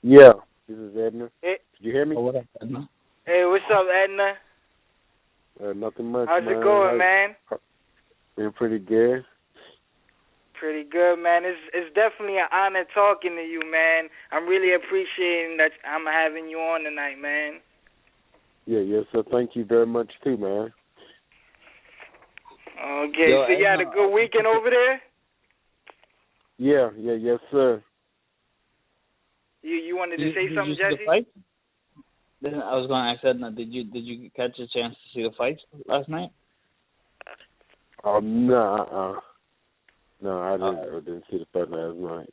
Yeah, this is Edner. Hey, Did you hear me? Oh, what up, Edna? hey, what's up, Edna? Nothing much, How's it man. going, man? Been pretty good. Pretty good, man. It's definitely an honor talking to you, man. I'm really appreciating that I'm having you on tonight, man. Yeah, yes, sir. Thank you very much too, man. Okay, Yo, so you had a Edna, good weekend over there? Yes, sir. You wanted to did say you something, see the Jesse? fight? I was going to ask Edna, did you catch a chance to see the fight last night? Oh no, no, Uh, I didn't see the fight last night.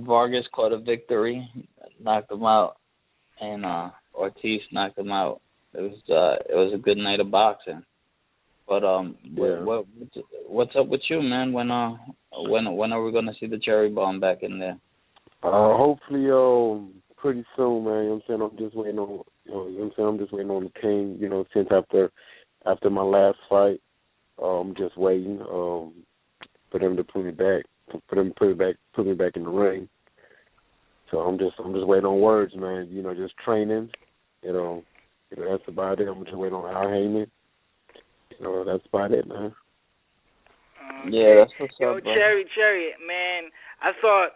Vargas caught a victory, knocked him out, and Ortiz knocked him out. It was a good night of boxing. But Yeah. what's up with you, man? When are we gonna see the cherry bomb back in there? Hopefully, pretty soon, man. You know what I'm saying? I'm just waiting on, I'm just waiting on the team. Since after my last fight, I'm just waiting, for them to put me back, put me back in the ring. So I'm just waiting on words, man. Just training. That's about it. I'm just waiting on Haymon. That's about it, man. Okay. Yeah, that's what's Yo, up, bro. Cherry, man. I thought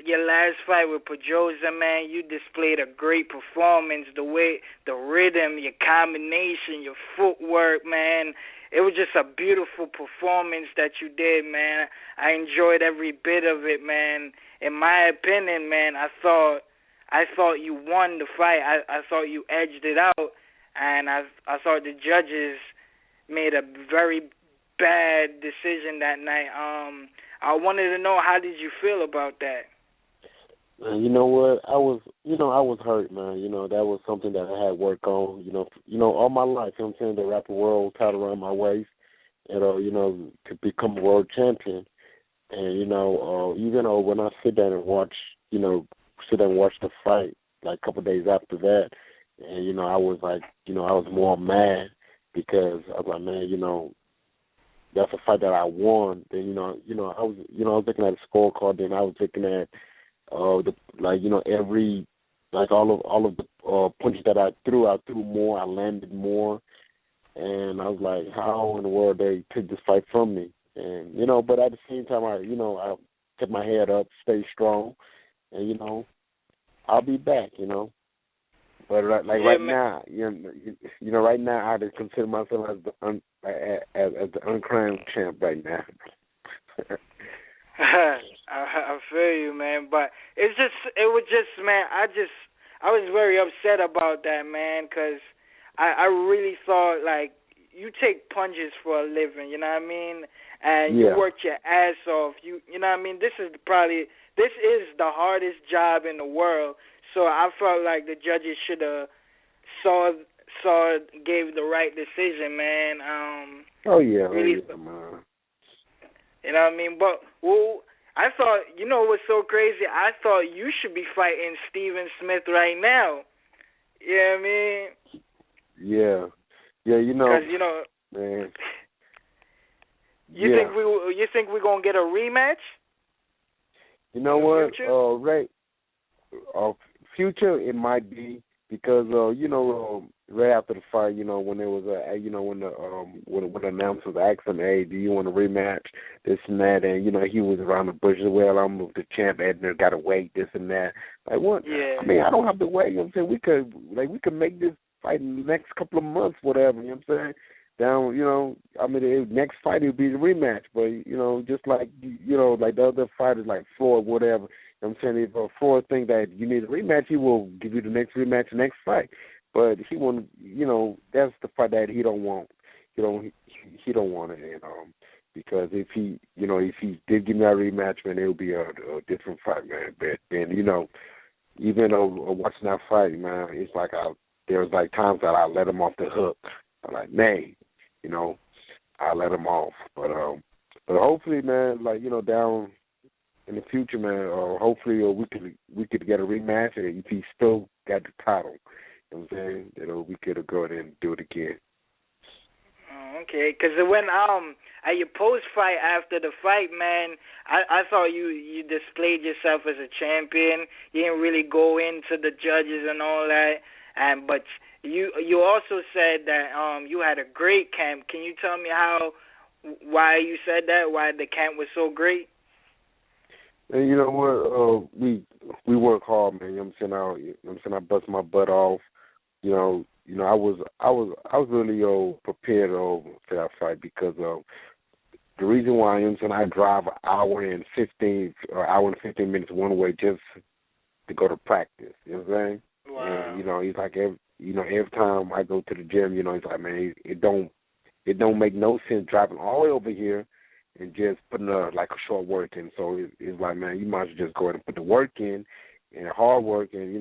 your last fight with Pedraza, man, you displayed a great performance. The way, the rhythm, your combination, your footwork, man. It was just a beautiful performance that you did, man. I enjoyed every bit of it, man. In my opinion, man, I thought you won the fight. I thought you edged it out, and I thought the judges made a very bad decision that night. I wanted to know, how did you feel about that? Man, you know what? I was hurt, man. That was something that I had worked on. All my life. You know what I'm saying? The rapper world tied around my waist. To become a world champion. And even though when I sit down and watch the fight, like a couple of days after that, and I was like, I was more mad because I was like, man, that's a fight that I won. Then I was looking at the scorecard. Then I was looking at every all of the punches that I threw more. I landed more, and I was like, how in the world they took this fight from me? And but at the same time, I kept my head up, stay strong, and I'll be back. But Yeah, right man. now, right now I just consider myself as as the uncrowned champ right now. I feel you, man. But it was just, man. I was very upset about that, man, because I really thought, like, you take punches for a living, you know what I mean? And you Yeah. work your ass off. You know what I mean? This is the hardest job in the world. So I felt like the judges should have saw gave the right decision, man. Really, man. you know what I mean? But I thought, what's so crazy? I thought you should be fighting Steven Smith right now. You know what I mean? Yeah, yeah, Because man. you think we're gonna get a rematch? You know in the what? future? Right. Future it might be because right after the fight, when there was when the announcer was asking, hey, do you want a rematch, this and that, and he was around the bushes. Well, I'm the champ. Edner got to wait, this and that. Like what? Yeah. I mean, I don't have to wait. You know what I'm saying? We could make this fight in the next couple of months, whatever. You know what I'm saying? Down, I mean, the next fight will be the rematch, but just like like the other fighters, like Floyd, whatever. You know what I'm saying, if Floyd think that you need a rematch, he will give you the next rematch, the next fight. But he won't. That's the fight that he don't want. He don't want it, because if he did give me a rematch, man, it would be a different fight, man. But then, even though watching that fight, man, it's like there's like times that I let him off the hook. I'm like, nay, I let him off. But hopefully, man, down in the future, man, hopefully we could get a rematch, and if he still got the title, you know what I'm saying, we could go ahead and do it again. Okay, because when at your post fight after the fight, man, I thought you displayed yourself as a champion. You didn't really go into the judges and all that, but you also said that you had a great camp. Can you tell me why you said that? Why the camp was so great? And you know what? We work hard, man. You know what I'm saying? I bust my butt off. You know, I was really prepared for that fight because the reason why I drive an hour and 15 minutes one way just to go to practice. You know what I'm saying? Wow. And he's like every time I go to the gym, he's like, man, it don't make no sense driving all the way over here and just putting a short work in. So it's like, man, you might as well just go ahead and put the work in and hard work and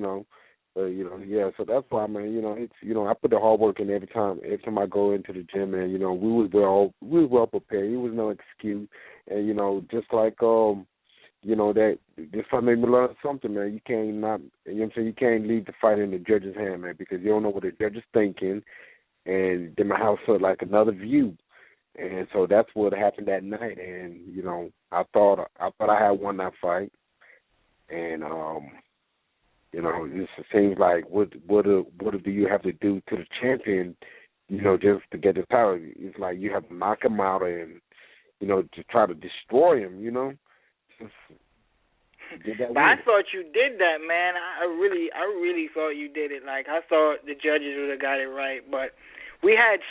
yeah. So that's why, man. It's I put the hard work in every time I go into the gym, man. We was well prepared. It was no excuse, and just like that this fight made me learn something, man. You can't not, you can't leave the fight in the judge's hand, man, because you don't know what the judge is thinking, and they might have another view. And so that's what happened that night. And I thought I had won that fight, and it seems like what do you have to do to the champion, just to get the power? It's like you have to knock him out and to try to destroy him. But I thought you did that, man. I really thought you did it. Like, I thought the judges would have got it right. But we had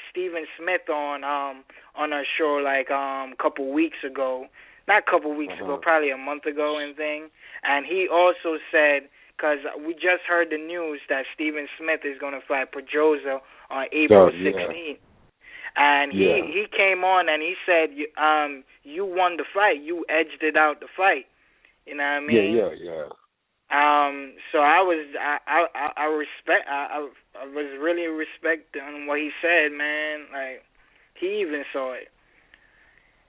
Stephen Smith on our show a couple weeks ago. Not a couple weeks ago, probably a month ago and thing. And he also said, because we just heard the news that Stephen Smith is going to fight Pedraza on April 16th. And he came on and he said, you won the fight. You edged it out the fight. You know what I mean? Yeah. So I was really respecting what he said, man. Like, he even saw it.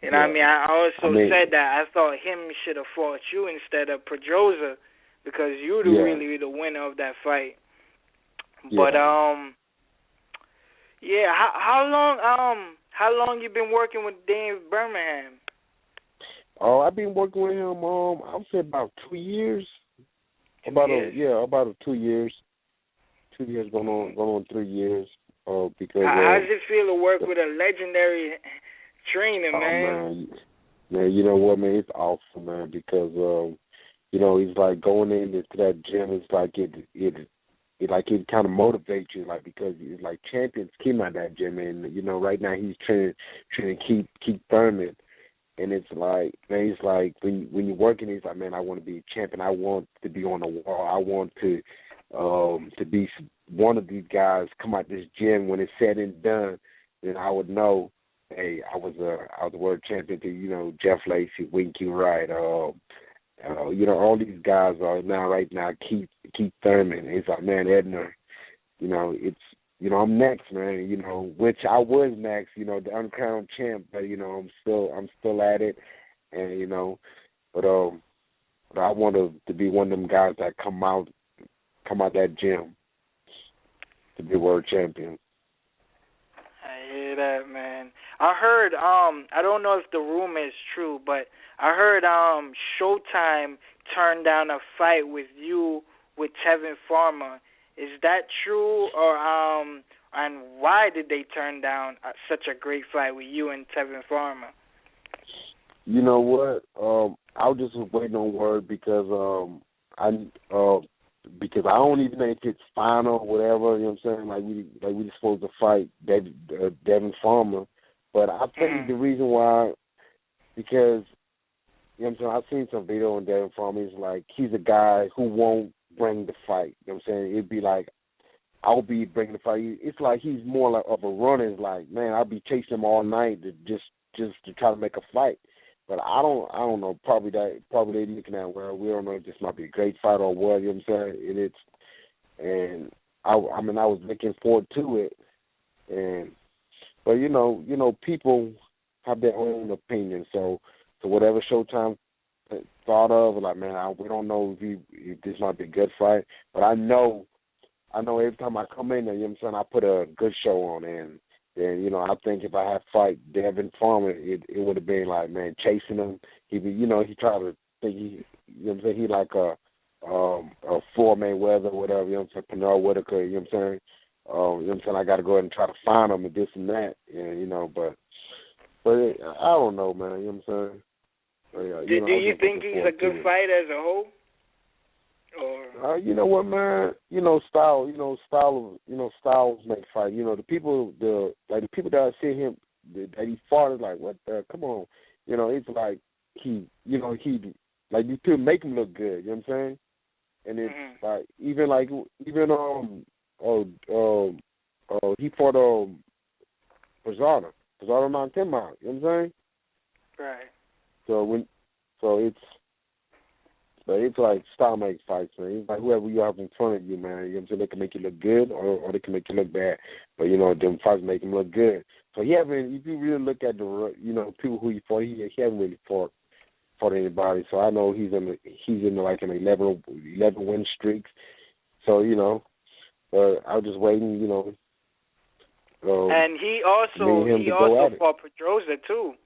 You know what I mean? I also said that I thought him should have fought you instead of Pedraza because you're really the winner of that fight. But how long you been working with Dave Birmingham? Oh, I've been working with him. I would say about 2 years. About 2 years. 2 years going on 3 years. Because how does it feel to work with a legendary trainer, man? Man, you know what, man? It's awesome, man, because it's like going into that gym. It's like it kind of motivates you, like, because it's like champions came out of that gym, and right now he's trying to keep Thurman, and it's like, man, it's like when you're working, it's like, man, I want to be a champion. I want to be on the wall. I want to be one of these guys come out this gym when it's said and done, then I would know, hey, I was a world champion to Jeff Lacey, Winky Wright, all these guys are right now keep Thurman. It's like, man, Edner, it's I'm next, man, which I was next, the uncrowned champ, but I'm still at it, and but I want to be one of them guys that come out that gym to be world champion. I hear that, man. I heard, I don't know if the rumor is true, but I heard Showtime turned down a fight with you with Tevin Farmer. Is that true, or and why did they turn down such a great fight with you and Tevin Farmer? You know what? I was just waiting on word because I don't even know if it's final or whatever. You know what I'm saying? Like we supposed to fight Devin Farmer, but I'll tell you the reason why. Because you know what I'm saying, I've seen some video on Devin Farmer. He's like, he's a guy who won't bring the fight. You know what I'm saying? It'd be like, I'll be bringing the fight. It's like he's more like of a runner. It's like, man, I'll be chasing him all night to just to try to make a fight. But I don't know. Probably they're looking at, well, we don't know if this might be a great fight or what. You know what I'm saying? And I was looking forward to it. But people have their own opinion. So whatever Showtime thought of, like, man, we don't know if this might be a good fight. But I know every time I come in there, you know what I'm saying, I put a good show on, and then, you know, I think if I had fight Devin Farmer, it would have been like, man, chasing him. He tried to think you know what I'm saying, he like a Floyd Mayweather, whatever, you know what I'm saying, Pernell Whitaker, you know what I'm saying? You know what I'm saying, I got to go ahead and try to find him and this and that, and, you know, but I don't know, man, you know what I'm saying? But, do you think he's a good fighter as a whole? Or you know what, man? Styles make fight. You know, the people that I see him that he fought is like, what the? Come on, you know, it's like he like you could make him look good. You know what I'm saying? And it's like even he fought Pedraza knocked him out. You know what I'm saying? Right. So it's like style makes fights, man. It's like whoever you have in front of you, man. You know what I'm saying? They can make you look good or they can make you look bad. But, you know, them fights make him look good. So he haven't, if you really look at the, you know, people who he fought, he haven't really fought anybody. So I know he's in like an 11 win streaks. So, you know, I was just waiting, you know. And he also fought Pedraza too.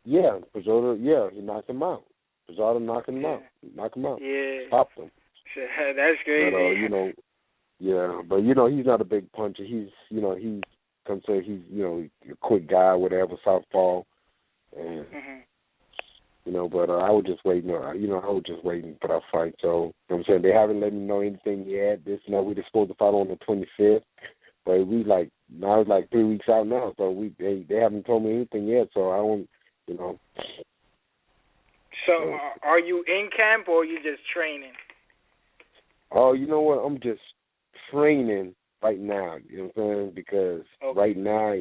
Yeah, Pedraza, he knocked him out. Pedraza knocked him out. Yeah. Stopped him. That's crazy. But, you know, yeah, but, you know, he's not a big puncher. He's considered, you know, a quick guy, whatever, southpaw. And, you know, but I was just waiting, for that fight. So, you know what I'm saying, they haven't let me know anything yet. We were supposed to fight on the 25th. But now it's like 3 weeks out now. So they haven't told me anything yet. So I don't, you know. So, are you in camp or are you just training? Oh, you know what? I'm just training right now. You know what I'm saying? Because right now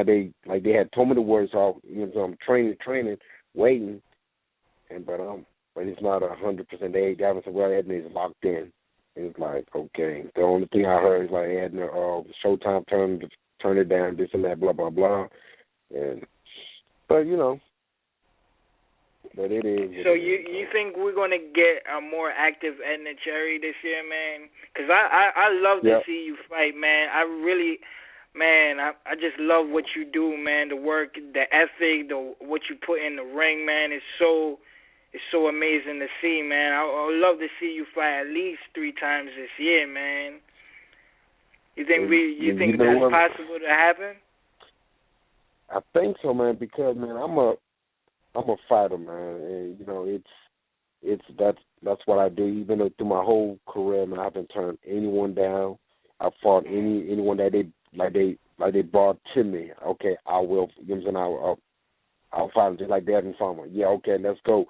they had told me the words. So you know, so I'm training, waiting, but it's not 100%. They haven't said, well, Edner is locked in. And it's like, okay. The only thing I heard is like Edner, Showtime turned it down, this and that, blah blah blah, but you know. But it is. So you think we're gonna get a more active Edner Cherry this year, man? Because I love to see you fight, man. I really, man, I just love what you do, man. The work, the ethic, what you put in the ring, man. It's so amazing to see, man. I would love to see you fight at least 3 times this year, man. You think that's possible to happen? I think so, man. Because man, I'm a fighter, man, and you know that's what I do. Even though through my whole career, man, I haven't turned anyone down. I fought anyone that they brought to me. Okay, I will. You know what I'm saying? I'll fight them just like Devin Farmer. Yeah, okay, let's go.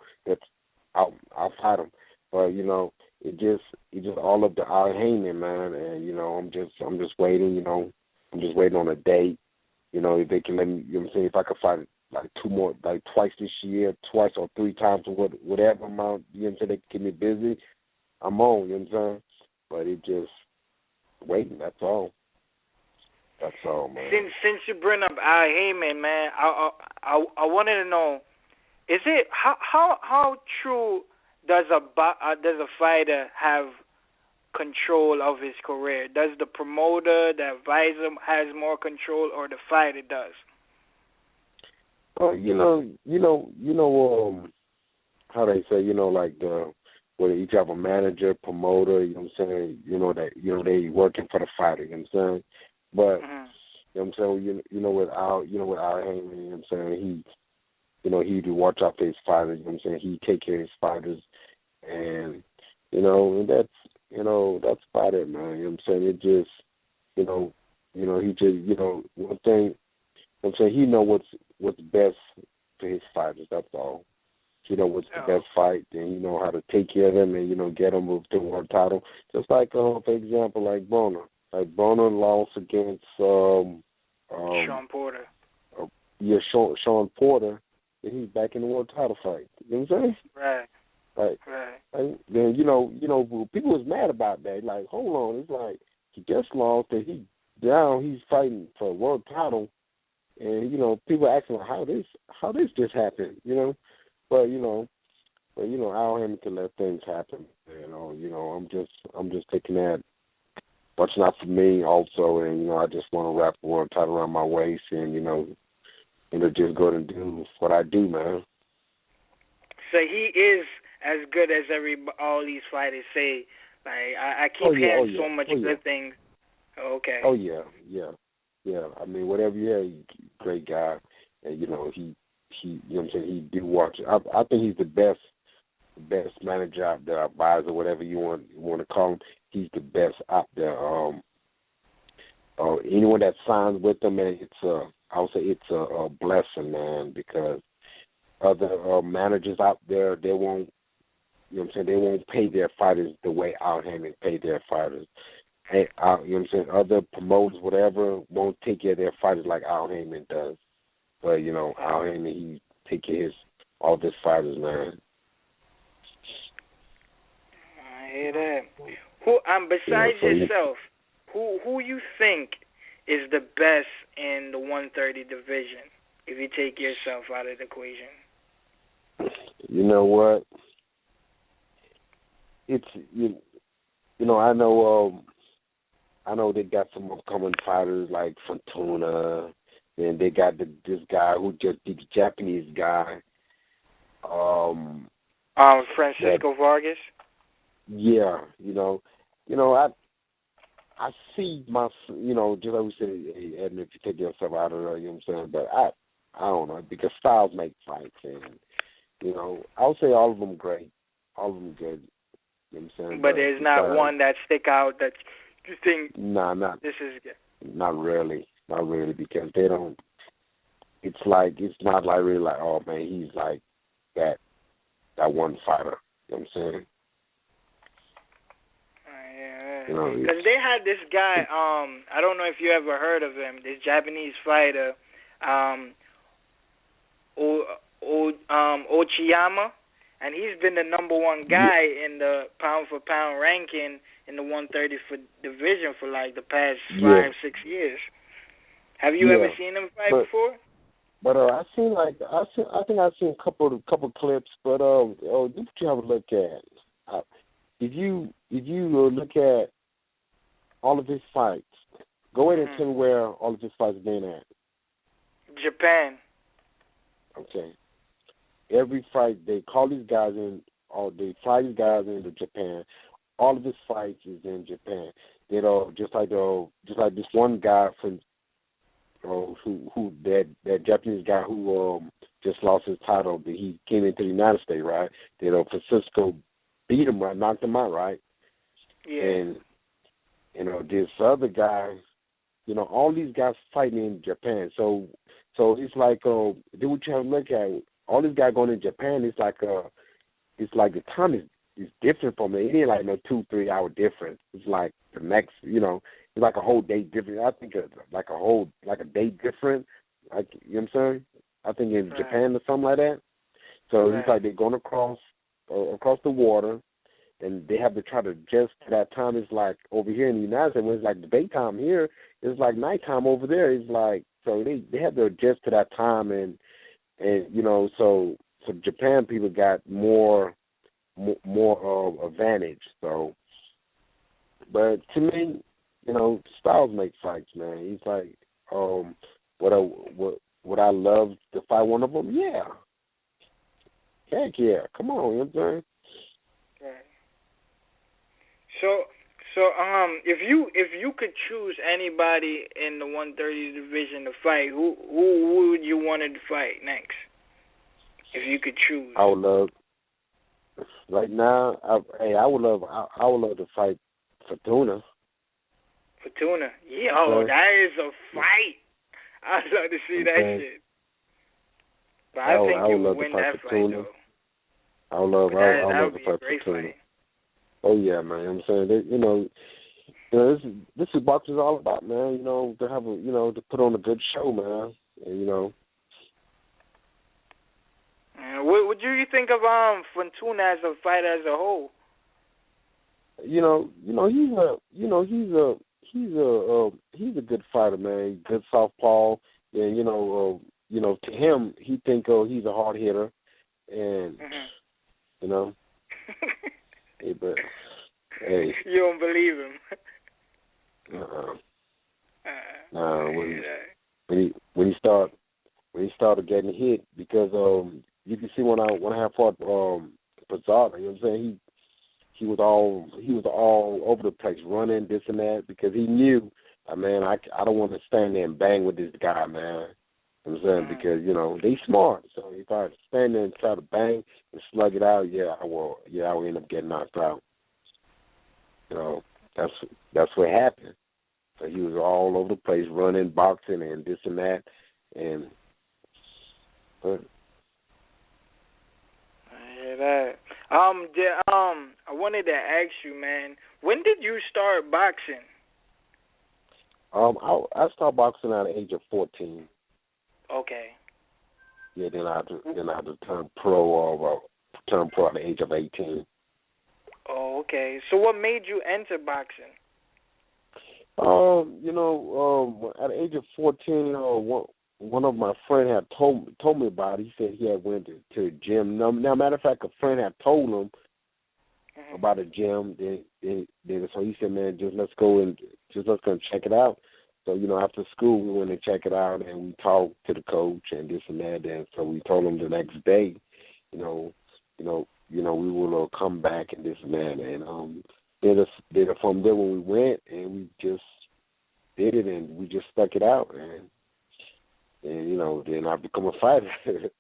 I'll fight them. But you know, it just all up to our Haymon, man. And you know, I'm just waiting. You know, I'm just waiting on a date. You know, if they can let me. You know what I'm saying? If I could fight like 2 more, like twice this year, twice or 3 times or whatever amount. You know what I'm saying? They can keep me busy. I'm on. You know what I'm saying? But it just waiting. That's all. That's all, man. Since you bring up Al Haymon, man, I wanted to know, is it how true does a fighter have control of his career? Does the promoter, the advisor, has more control, or the fighter does? You know, how they say, you know, like where each have a manager, promoter. You know what I'm saying? You know that they working for the fighter. You know what I'm saying? But you know what I'm saying? You know with Al Haymon, you know what I'm saying? He do watch out for his fighters. You know what I'm saying? He take care of his fighters, and that's about it, man. You know what I'm saying? It just he just one thing. You know what I'm saying? He know what's best for his fighters. That's all. He know what's the best fight, and he know how to take care of them, and get them to the world title. Just like for example, like Broner. Like Broner lost against Sean Porter. Sean Porter, and he's back in the world title fight. You know what I'm saying? Right. Right. Then people was mad about that. Like, hold on, it's like he just lost, and he's fighting for a world title, and people asking how this just happened. But Al Haymon can let things happen. I'm just taking that watching out for me also, and I just want to wrap the world tight around my waist, and just go and do what I do, man. So he is as good as all these fighters say. Like I keep hearing so much good things. Okay. Oh yeah. I mean, whatever you hear, great guy, and he you know what I'm saying, he do watch. I think he's the best manager out there, advisor, whatever you want to call him. He's the best out there. Anyone that signs with him, man, I would say it's a blessing, man, because other managers out there, they won't, they won't pay their fighters the way Al Haymon paid their fighters. You know what I'm saying? Other promoters, whatever, won't take care of their fighters like Al Haymon does. But, Al Haymon, he take care of all of his fighters, man. I hear that. Besides yourself, who you think is the best in the 130 division, if you take yourself out of the equation? You know what? It's I know they got some upcoming fighters like Fortuna, and they got this guy who just the Japanese guy. Francisco Vargas. Yeah, I see my, just like we said, hey, Edner, if you take yourself out of there, you know what I'm saying? But I don't know, because styles make fights, and I would say all of them great, all of them good. You know what I'm saying? But there's not one that stick out that you think this is good. Not really, because they don't. It's not like really like, oh man, he's like that one fighter. You know what I'm saying? Because they had this guy. I don't know if you ever heard of him. This Japanese fighter, Uchiyama. And he's been the number one guy in the pound-for-pound ranking in the 130 division for like the past 5-6 years. Have you ever seen him fight before? But I think I've seen a couple clips. But what you have a look at? If you look at all of his fights, go ahead and tell me where all of his fights have been at. Japan. Okay. Every fight, they call these guys in, or they fly these guys into Japan. All of his fights is in Japan. Just like this one guy from that Japanese guy who just lost his title. He came into the United States, right? Francisco beat him, right? Knocked him out, right? Yeah. And this other guy, all these guys fighting in Japan. So it's like do what you have to look at. All these guys going to Japan, it's like the time is different from it. It ain't like no 2-3 hour difference. It's like the next, it's like a whole day different. I think it's like a day different. Like, you know what I'm saying? I think in Japan or something like that. So it's like they're going across the water, and they have to try to adjust to that time. It's like over here in the United States, when it's like the daytime here, it's like nighttime over there. It's like, so they have to adjust to that time, and so Japan people got more advantage. So, but to me, styles make fights, man. He's like, would I love to fight one of them? Yeah. Heck yeah. Come on, you know what I'm saying? Right. So if you could choose anybody in the 130 division to fight, who would you want to fight next? If you could choose. I would love. Right now, I would love to fight Fortuna. Fortuna, that is a fight. I'd love to see that shit. But I think you would win that fight, though. I would love to fight Fortuna. Oh yeah, man. I'm saying that, this is boxing is all about, man. To have to put on a good show, man. And what do you think of Fortuna as a fighter as a whole? He's a good fighter, man. Good southpaw, and to him, he think he's a hard hitter, and hey, but hey, you don't believe him. When he started getting hit, because you can see when I had fought Pedraza, you know what I'm saying, he was all over the place, running this and that, because he knew, man, I don't want to stand there and bang with this guy, man. You know what I'm saying, because they smart. So if I stand there and try to bang and slug it out, I will end up getting knocked out. That's what happened. So he was all over the place, running, boxing, and this and that, but I hear that. I wanted to ask you, man, when did you start boxing? I started boxing at the age of 14. Okay. Yeah, then I had to turn pro at the age of 18. Oh, okay. So what made you enter boxing? At the age of 14, one of my friends had told me about it. He said he had went to the gym. Now, matter of fact, a friend had told him about a gym. So he said, man, let's go check it out. So, after school, we went and check it out, and we talked to the coach and this and that. And so we told him the next day, we will come back and this and that. And then from there when we went, and we just did it, and we just stuck it out. And then I become a fighter. Just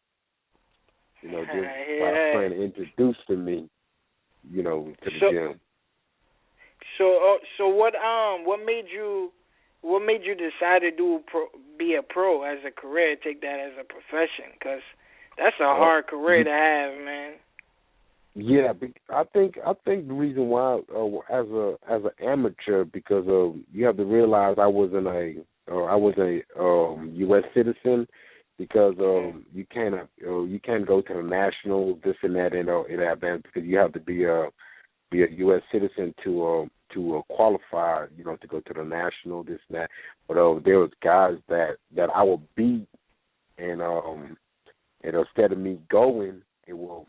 by a friend introduced to me, to the gym. So what made you decide to be a pro as a career, take that as a profession? Because that's a hard career to have, man. Yeah, I think the reason why, as an amateur, because you have to realize I was a U.S. citizen, because you can't go to the national this and that in advance, because you have to be a U.S. citizen to qualify, to go to the national this and that. But there was guys that I would beat, and instead of me going, it will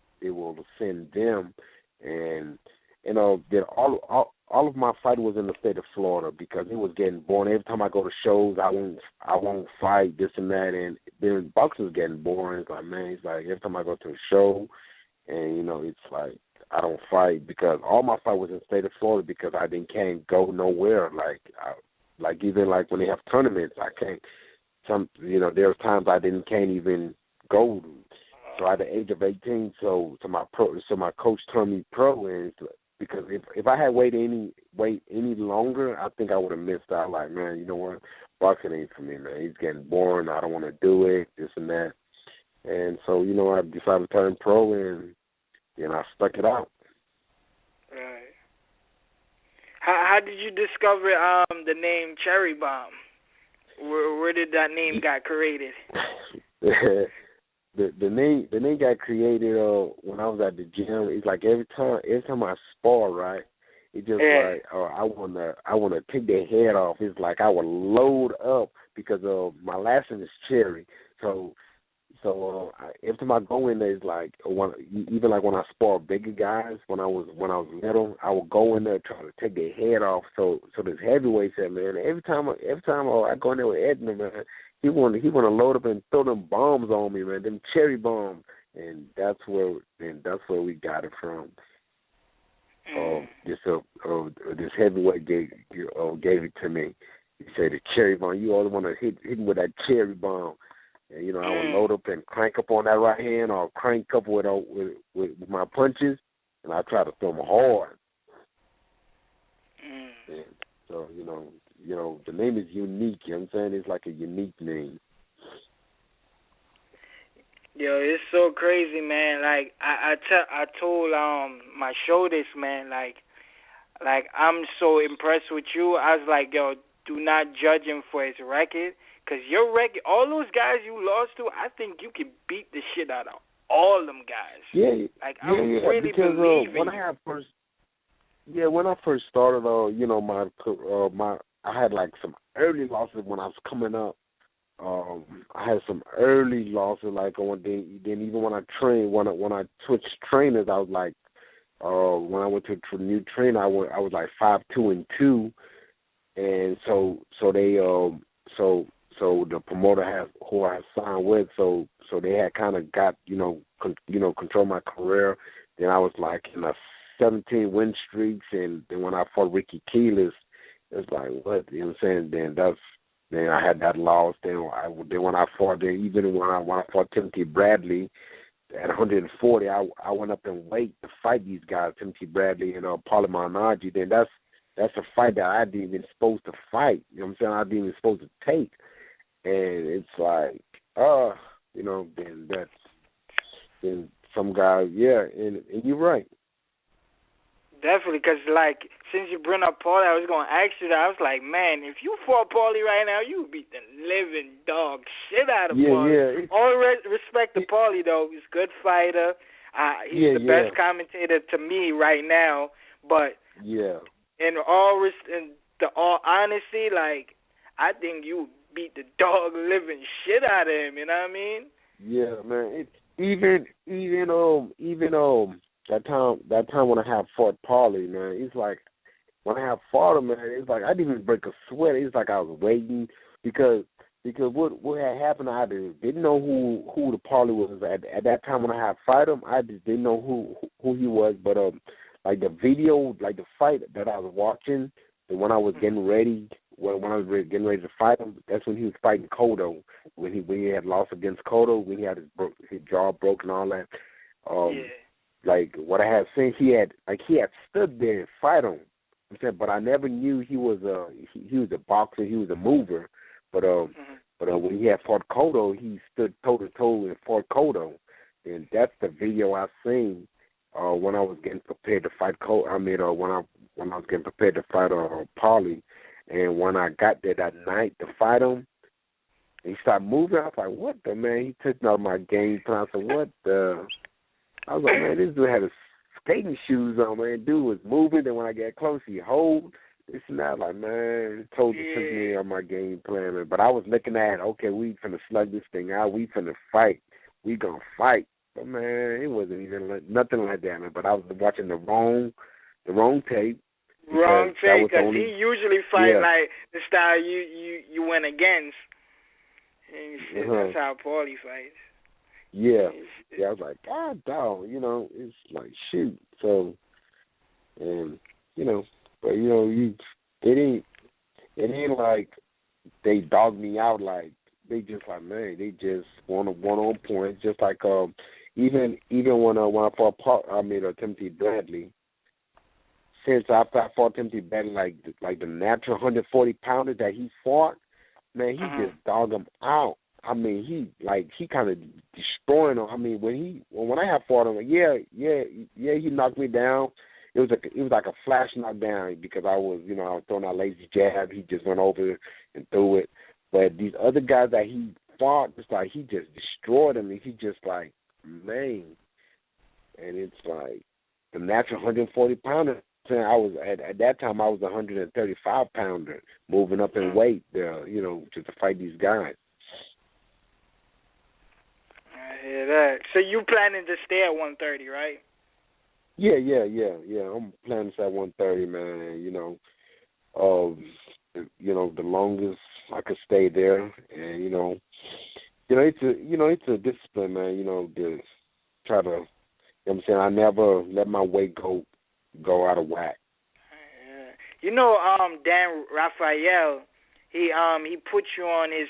send them, and then all of my fight was in the state of Florida, because it was getting boring. Every time I go to shows, I won't fight this and that, and then boxing was getting boring. It's like, man, every time I go to a show, and it's like I don't fight, because all my fight was in the state of Florida, because I can't go nowhere. Even when they have tournaments, I can't. There's times I can't even go. So at the age of 18, so my coach turned me pro, and because if I had waited any longer, I think I would have missed out. Like, man, you know what, boxing ain't for me, man. It's getting boring. I don't want to do it, this and that. And so, I decided to turn pro, and I stuck it out. Right. How did you discover the name Cherry Bomb? Where did that name got created? The name got created when I was at the gym. It's like every time I spar, right, it's just like I wanna take their head off. It's like I would load up, because my last name is Cherry. So every time I go in there, it's like even like when I spar bigger guys when I was little, I would go in there try to take their head off. So this heavyweight said, man, every time I go in there with Edner, man, he want to load up and throw them bombs on me, man, them cherry bombs, and that's where we got it from. This heavyweight gave it to me. He said, the cherry bomb, you always want to hit him with that cherry bomb. And, I would load up and crank up on that right hand, or crank up with my punches, and I try to throw them hard. And so, the name is unique. You know what I'm saying? It's like a unique name. Yo, it's so crazy, man. Like, I told my show this, man, like I'm so impressed with you. I was like, yo, do not judge him for his record. Because your record, all those guys you lost to, I think you could beat the shit out of all them guys. Yeah. Like, I really believe when I first started, I had like some early losses when I was coming up. I had some early losses, like then even when I trained, when I switched trainers, I was like, when I went to a new trainer, I was like 5-2-2. and so the promoter who I signed with, so they had kind of got control my career. Then I was like in a 17 win streaks, and then when I fought Ricky Keelis, it was like, what, you know what I'm saying? Then I had that loss. Then when I fought, even when I fought Timothy Bradley at 140, I went up in weight to fight these guys, Timothy Bradley and Paulie Malignaggi. Then that's a fight that I didn't even supposed to fight. You know what I'm saying? I didn't even supposed to take. And it's like, then some guys, and you're right. Definitely, because, like, since you bring up Paulie, I was going to ask you that. I was like, man, if you fought Paulie right now, you would beat the living dog shit out of Paulie. All respect to Paulie, though. He's a good fighter. He's the best commentator to me right now. But in all honesty, like, I think you beat the dog living shit out of him. You know what I mean? Yeah, man. Even that time when I had fought Paulie, man, it's like when I had fought him, man, it's like I didn't even break a sweat. It's like I was waiting because what had happened, I didn't know who the Paulie was at that time when I had fought him. I just didn't know who he was, but like the video, like the fight that I was watching, and when I was getting ready. When I was getting ready to fight him, that's when he was fighting Cotto. When he had lost against Cotto, when he had his jaw broken, all that. Like what I had seen, he had stood there and fight him. But I never knew he was a boxer. He was a mover. But when he had fought Cotto, he stood toe to toe and fought Cotto, and that's the video I seen when I was getting prepared to fight Cotto. When I was getting prepared to fight Paulie. And when I got there that night to fight him, he started moving. I was like, what the, man? He took out my game plan. I said, what the? I was like, man, this dude had his skating shoes on, man. Dude was moving. Then when I got close, he hold. This and that. Like, man, took me on my game plan. Man. But I was looking at, okay, we finna slug this thing out. We finna fight. We gonna fight. But, man, it wasn't even nothing like that, man. But I was watching the wrong tape. Wrong take, because he usually fight like the style you went against. And shit, that's how Paulie fights. Yeah, I was like, God, dog, it's like, shoot. So, and but it ain't like they dogged me out. Like they just like, man, they just want a one-on point. Just like even when I fought Timothy Bradley. Since I fought Timothy Bradley, like the natural 140-pounder that he fought, man, he just dogged him out. I mean, he kind of destroying him. I mean, when I had fought him, he knocked me down. It was like a flash knockdown because I was throwing a lazy jab. He just went over and threw it. But these other guys that he fought, it's like he just destroyed him. And he just like, man, and it's like the natural 140-pounder. I was at that time. I was a 135-pounder, moving up in weight. To fight these guys. I hear that. So you planning to stay at 130, right? Yeah. I'm planning to stay at 130, man. The longest I could stay there, and it's a discipline, man. To try to, what I'm saying, I never let my weight go out of whack. Dan Rafael, he put you on his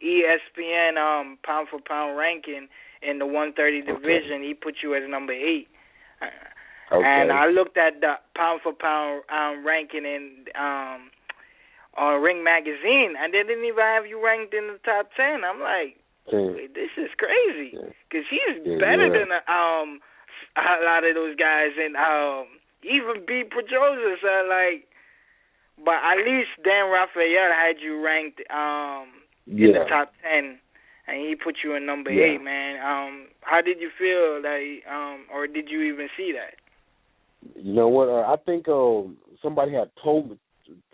ESPN pound for pound ranking in the 130 division. He put you as number 8. Okay. And I looked at the pound for pound ranking in on Ring Magazine, and they didn't even have you ranked in the top 10. I'm like, this is crazy, because he's better than a lot of those guys, and even beat Pedraza. So but at least Dan Rafael had you ranked in the top 10, and he put you in number 8, man. How did you feel, or did you even see that? You know what? I think somebody had told me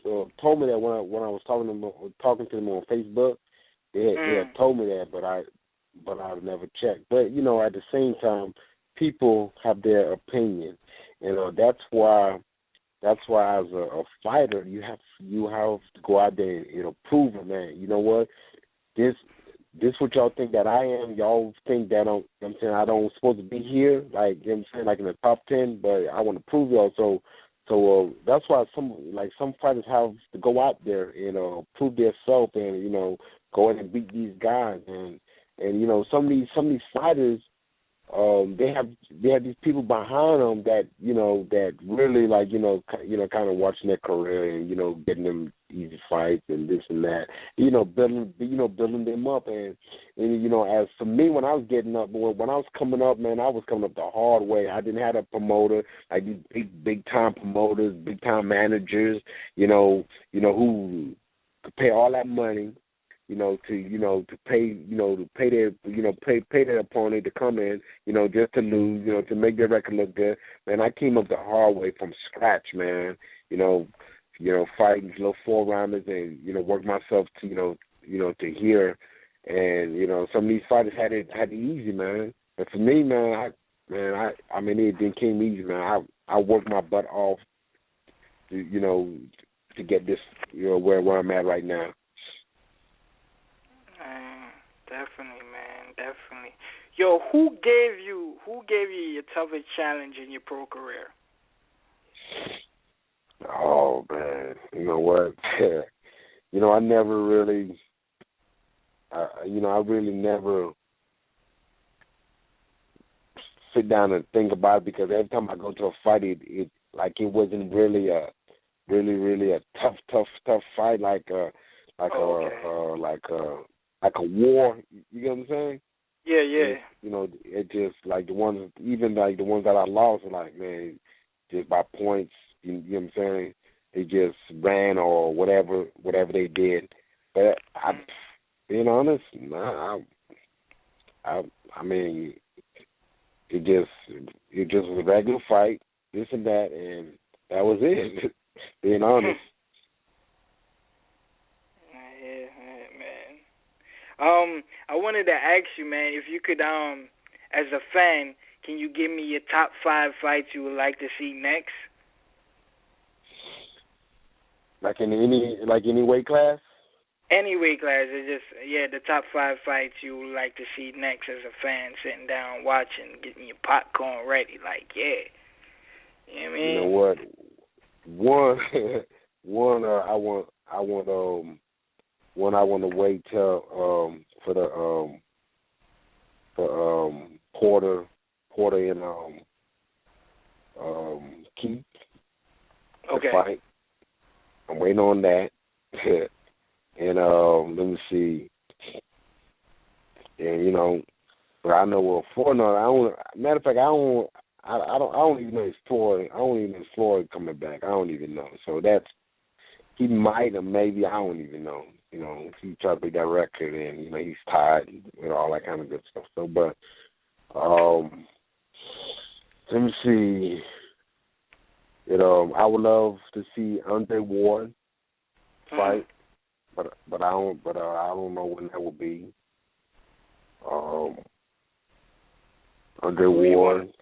that when I was talking to them on Facebook. They had told me that, but I never checked. But at the same time, people have their opinion, and that's why that's why as a fighter, you have to go out there and prove it, man. You know what? This what y'all think that I am. Y'all think that I'm saying I don't supposed to be here, like I'm saying, like in the top 10. But I want to prove y'all. So that's why some fighters have to go out there and prove themselves and go in and beat these guys and some of these fighters. They have these people behind them that that really kind of watching their career and getting them easy fights and this and that, building them up and as for me when I was getting up, when I was coming up, man, I was coming up the hard way. I didn't have a promoter like these big time promoters, big time managers, who could pay all that money. To pay their opponent to come in, just to lose, to make their record look good. Man, I came up the hard way from scratch, man. Fighting little 4-rounders and work myself to to here, and some of these fighters had it easy, man. But for me, man, I mean it didn't came easy, man. I worked my butt off to get this where I'm at right now. Definitely, man, definitely. Yo, who gave you your toughest challenge in your pro career? Oh man, you know what? I never really, I really never sit down and think about it because every time I go to a fight, it wasn't really a tough fight like a war. You get what I'm saying? Yeah. It just like the ones that I lost, like man, just by points. You know what I'm saying? They just ran or whatever they did. But being honest, I mean, it just was a regular fight, this and that, and that was it. Being honest. Yeah, man. I wanted to ask you, man, if you could, as a fan, can you give me your top 5 fights you would like to see next? Like in any weight class? Any weight class. It's just, the top 5 fights you would like to see next as a fan, sitting down, watching, getting your popcorn ready. Like, yeah. You know what I mean? You know what? I want to wait till for Porter and Keith to fight. I'm waiting on that. And let me see. And but I know Floyd. Matter of fact, I don't even know if Floyd. I don't even know if Floyd coming back. I don't even know. So that's he might or maybe I don't even know. He tried to break that record and he's tired and all that kind of good stuff. So, but let me see. I would love to see Andre Ward fight, but I don't know when that will be. Andre Ward.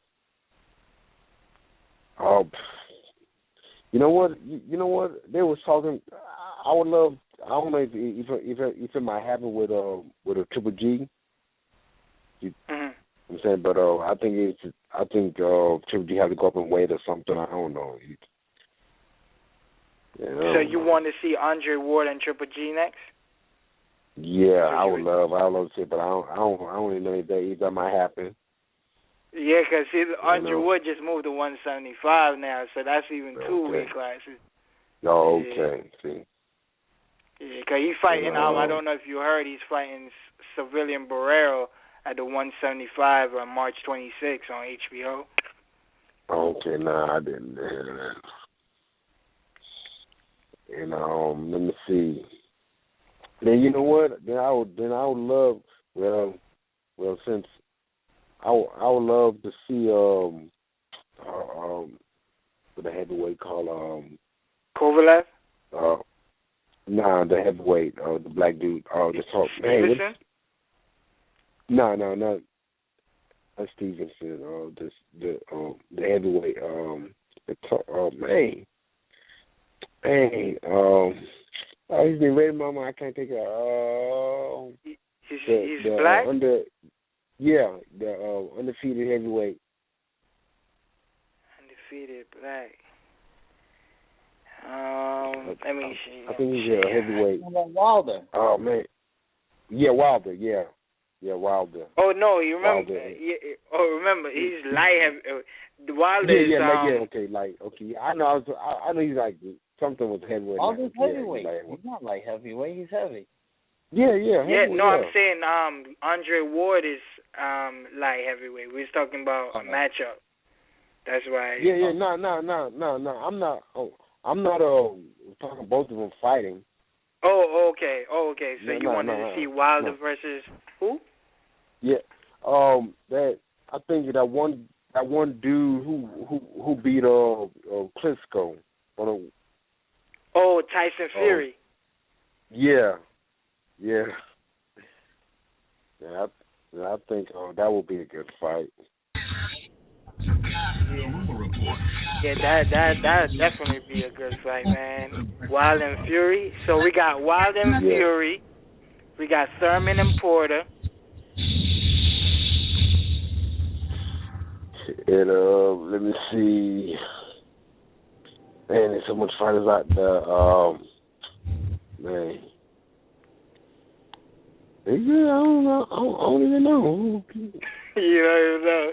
You know what? They was talking. I would love. I don't know if it might happen with a Triple G. I'm saying, but I think Triple G had to go up and wait or something. I don't know. So you want to see Andre Ward and Triple G next? Yeah, I would love to see it, but I don't even know if that might happen. Yeah, because Andre Ward just moved to 175 now, so that's even 2 weight classes. Oh, okay. See. Yeah, because he's fighting, I don't know if you heard, he's fighting Civilian Barrero at the 175 on March 26th on HBO. Okay, I didn't hear that. And let me see. Then you know what? Then I would love. Well, since I would love to see what the heavyweight called Kovalev. The heavyweight, the black dude. The talk. Stevenson. No, not Stevenson. The heavyweight. The talk. Man. Hey, he's been rated mama. I can't think of. He's black. The undefeated heavyweight. Undefeated black. Let me see. I think he's a heavyweight. Wilder. Oh man. Yeah, Wilder. Yeah, Wilder. Oh no, you remember? Wilder. Remember he's light heavy. Wilder is okay. I know he's like something with heavyweight. Wilder's heavyweight. He's not light heavyweight. He's heavy. Yeah. I'm saying Andre Ward is light heavyweight. We was talking about a matchup. That's why. Yeah. No. I'm not talking both of them fighting. Oh, okay. So you wanted to see Wilder versus who? Yeah. That I think that one dude who beat Klitschko. Tyson Fury. Yeah. I think that would be a good fight. Yeah, that definitely be a good fight, man. Wilder and Fury. So we got Wilder and Fury. We got Thurman and Porter. And let me see. Man, there's so much fighters out there. Man. Yeah, I don't even know. You don't even know.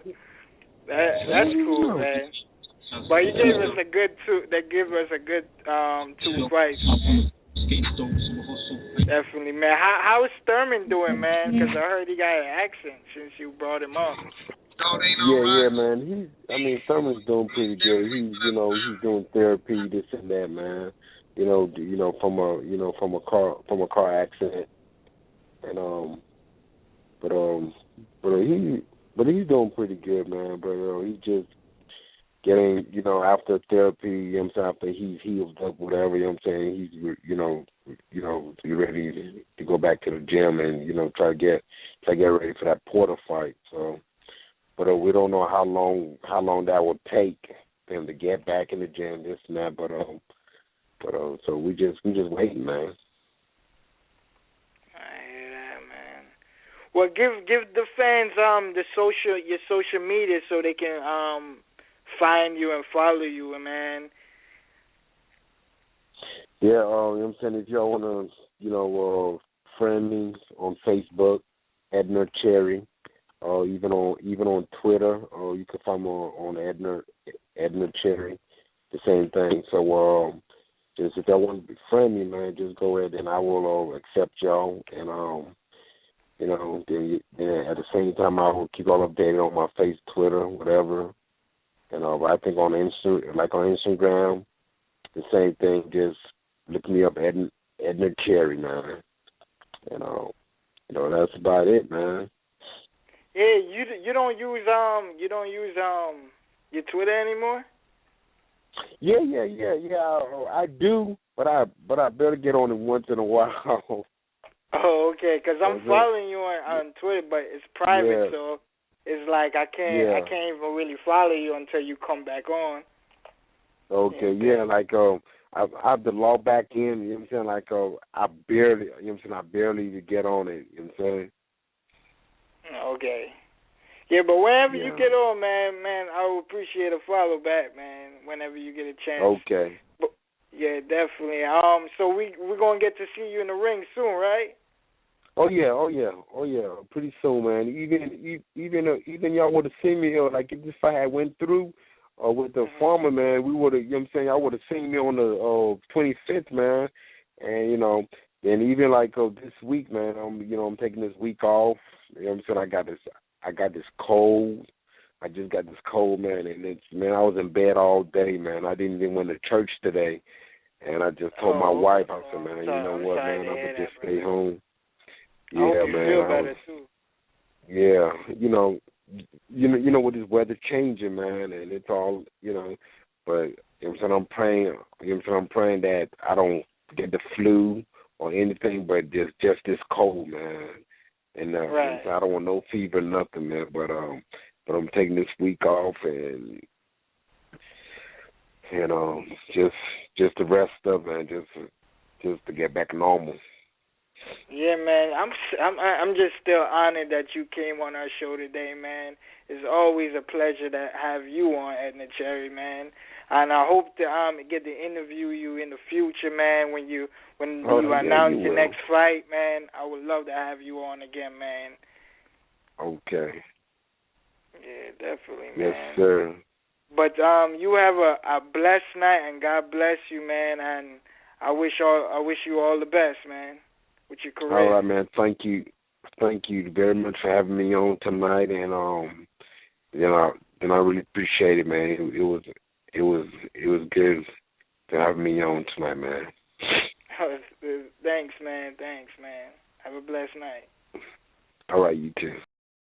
That's cool, man. But you gave us a good two. That gave us a good two fights. Definitely, man. How is Thurman doing, man? Because I heard he got an accent since you brought him up. Yeah, man. Thurman's doing pretty good. He's doing therapy, this and that, man. From a car accident, and but he's doing pretty good, man. But he's just getting, after therapy, after he's healed up, whatever, he's, he's ready to go back to the gym and, try to get ready for that Porter fight. So, but we don't know how long that will take for him to get back in the gym, this and that. But so we just waiting, man. I hear that, man. Well, give the fans your social media so they can find you and follow you, man. Yeah, if y'all wanna, friend me on Facebook, Edner Cherry, even on Twitter, or you can find me on Edner Cherry, the same thing. So just if y'all want to befriend me, man, just go ahead and I will accept y'all, and then at the same time I will keep all updated on my face, Twitter, whatever. And I think on Instagram, the same thing. Just look me up, Edner Cherry, man. And that's about it, man. Yeah, you don't use your Twitter anymore? Yeah. I do, but I better get on it once in a while. Oh, okay. Because I'm following you on Twitter, but it's private, so. It's like I can't even really follow you until you come back on. Okay, I have to log back in, I barely even get on it, Okay. Yeah, but whenever you get on, man, I would appreciate a follow back, man, whenever you get a chance. Okay. But, yeah, definitely. So we're going to get to see you in the ring soon, right? Oh yeah. Pretty soon, man. Even y'all would have seen me, like if this fight had went through, with the farmer, man, we would have. Y'all would have seen me on the 25th, man. And then even this week, man, I'm taking this week off. I got this cold. I just got this cold, man, and I was in bed all day, man. I didn't even went to church today, and I just told my wife, I said, man, you know what, man, I'm gonna just stay home. Yeah, I hope you man. feel better too. Yeah, with this weather changing, man, and it's all, but I'm praying, I'm praying that I don't get the flu or anything, but just this cold, man. And right. I don't want no fever, nothing, man. But I'm taking this week off and just just to rest up and just to get back normal. Yeah, man. I'm just still honored that you came on our show today, man. It's always a pleasure to have you on, Edner Cherry, man. And I hope to get to interview you in the future, man. When you announce your next fight, man, I would love to have you on again, man. Okay. Yeah, definitely, man. Yes, sir. But you have a blessed night, and God bless you, man. And I wish you all the best, man, with your career. All right, man. Thank you very much for having me on tonight, and I really appreciate it, man. It was good to have me on tonight, man. Thanks, man. Have a blessed night. All right, you too.